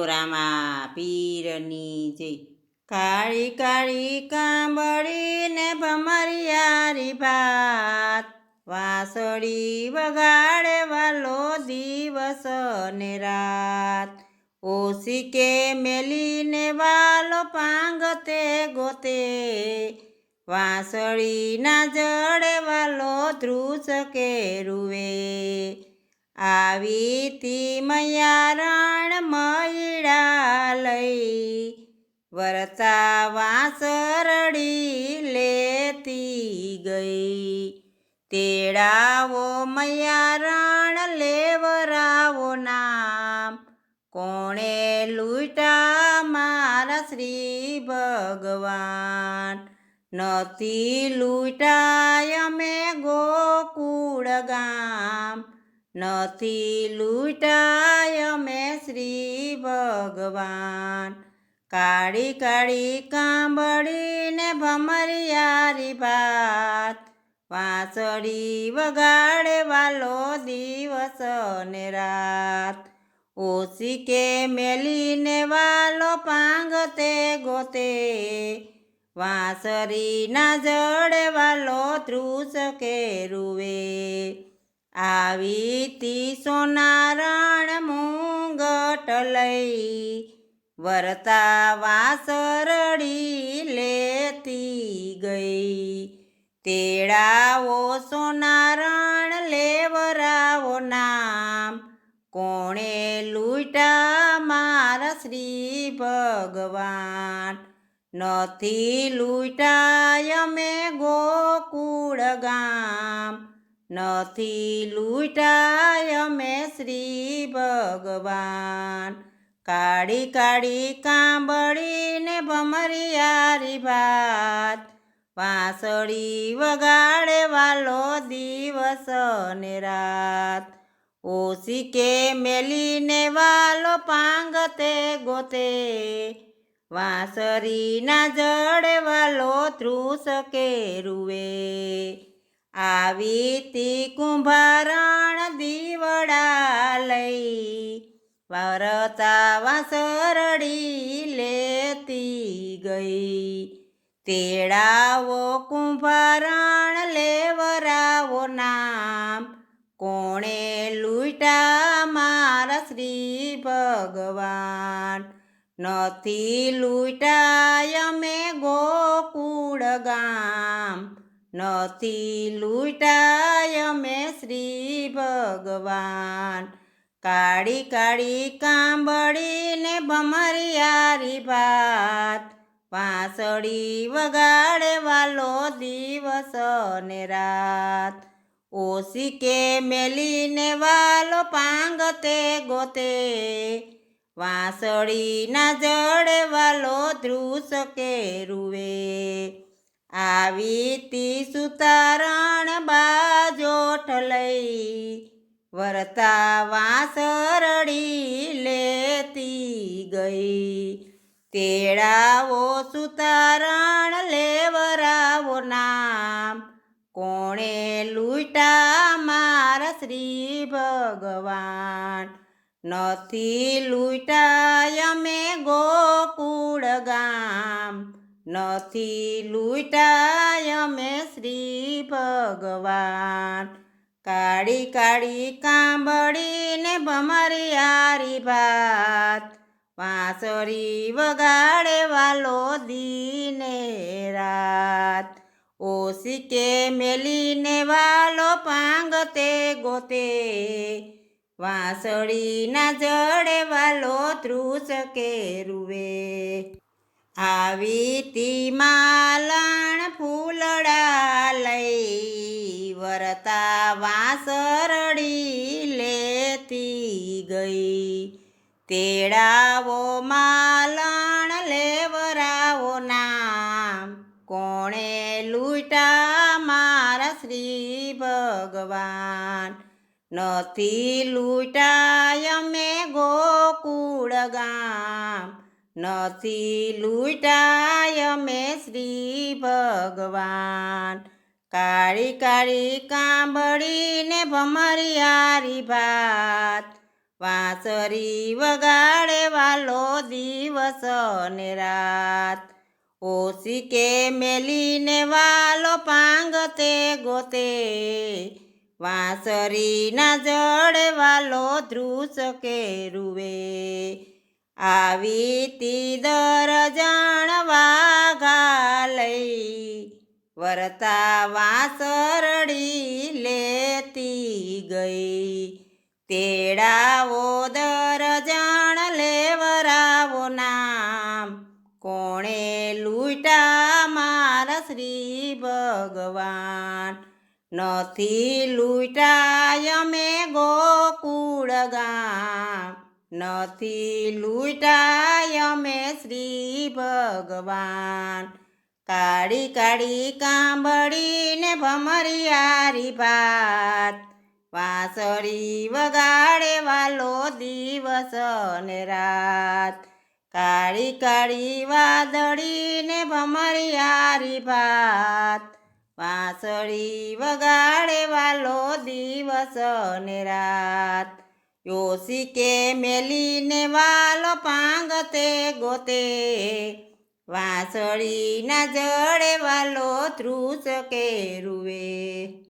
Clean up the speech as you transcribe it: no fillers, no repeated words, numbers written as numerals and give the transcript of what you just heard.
રામા પીરની જય। કાળી કાળી કાંબળીને ભમરિયારી ભાત, વાંસળી વગાડે વાલો દિવસ ને રાત। ઓશિકે મેલીને વાલો પાંગતે ગોતે, વાંસળી ના જડે વાલો ધ્રુસકે રૂવે। આવી તી મૈયારણ મૈડા લઈ, વરતા વાંસરડી લેતી ગઈ। તેડાવો મૈયારણ લેવરાવો નામ, કોણે લૂંટા મારા શ્રી ભગવાન। નથી લૂંટાય અમે ગોકુળ ગામ, નથી લૂંટાય અમે શ્રી ભગવાન। કાળી કાળી કાંબળીને ભમરિયારી ભાત, વાંસળી વગાડે વાલો દિવસ ને રાત। ઓશિકે મેલીને વાલો પાંગતે ગોતે, વાંસળી ના જડે વાલો ધ્રુસકે રૂવે। આવી તી સોનારણ મુંગટ લઈ, વરતા વાંસરડી લેતી ગઈ। તેડાવો સોનારણ લેવરાવો નામ, કોણે લૂંટા મારા શ્રી ભગવાન। નથી લૂંટાય અમે ગોકુળ ગામ, નથી લૂંટાય અમે શ્રી ભગવાન। કાળી કાળી કાંબળીને ભમરિયારી ભાત, વાંસળી વગાડે વાલો દિવસ ને રાત। ઓશિકે મેલીને વાલો પાંગતે ગોતે, વાંસળી ના જડે વાલો ધ્રુસકે રૂવે। આવી તી કુંભારણ દીવડા લઈ, વરતા વાંસરડી લેતી ગઈ। તેડાવો કુંભારણ લેવરાવો નામ, કોણે લૂંટા મારા શ્રી ભગવાન। નથી લૂંટાય અમે ગોકુળ ગામ, નથી લૂંટાય અમે શ્રી ભગવાન। કાળી કાળી કાંબળીને ભમરિયારી ભાત, વાંસળી વગાડે વાલો દિવસ ને રાત। ઓશિકે મેલીને વાલો પાંગતે ગોતે, વાંસળી ના જડે વાલો ધ્રુસકે રૂવે। આવી તી સુતારણ બાજોઠ લઈ, વરતા વાંસરડી લેતી ગઈ। તેડાવો સુતારણ લેવરાવો નામ, કોણે લૂંટા મારા શ્રી ભગવાન। નથી લૂંટાય અમે ગોકુળ ગામ, નથી લૂંટાય અમે શ્રી ભગવાન। કાળી કાળી કાંબળીને ભમરિયારી ભાત, વાંસળી વગાડે વાલો દીને રાત। ઓશિકે મેલીને વાલો પાંગતે ગોતે, વાંસળી ના જડે વાલો ધ્રુસકે રૂવે। આવી તી માલણ ફૂલડા લઈ, વરતા વાંસરડી લેતી ગઈ। તેડાવો માલણ લેવરાવો નામ, કોણે લૂંટા મારા શ્રી ભગવાન। નથી લૂંટાય અમે ગોકુળ ગામ, નથી લૂંટાય અમે શ્રી ભગવાન। કાળી કાળી કાંબળીને ભમરિયારી ભાત, વાંસળી વગાડે વાલો દિવસ ને રાત ઓશિકે મેલીને વાલો પાંગતે ગોતે વાંસરીના જડે વાલો ધ્રુસકે રૂવે આવી તી દર જાણવા લઈ વરતા વાંસરડી લેતી ગઈ તેડાવો દર જાણ લેવરાવો નામ કોણે લૂંટા મારા શ્રી ભગવાન નથી લૂંટાય અમે ગોકુળ ગામ નથી લૂંટાય અમે શ્રી ભગવાન કાળી કાળી કાંબળીને ભમરિયારી ભાત વાંસળી વગાડે વાલો દિવસ ને રાત કાળી કાળી વાદળીને ભમરિયારી ભાત વાંસળી વગાડે વાલો દિવસ ને રાત ઓશિકે મેલીને વાલો પાંગતે ગોતે વાંસળીના જડે વાલો ધ્રુસકે રૂવે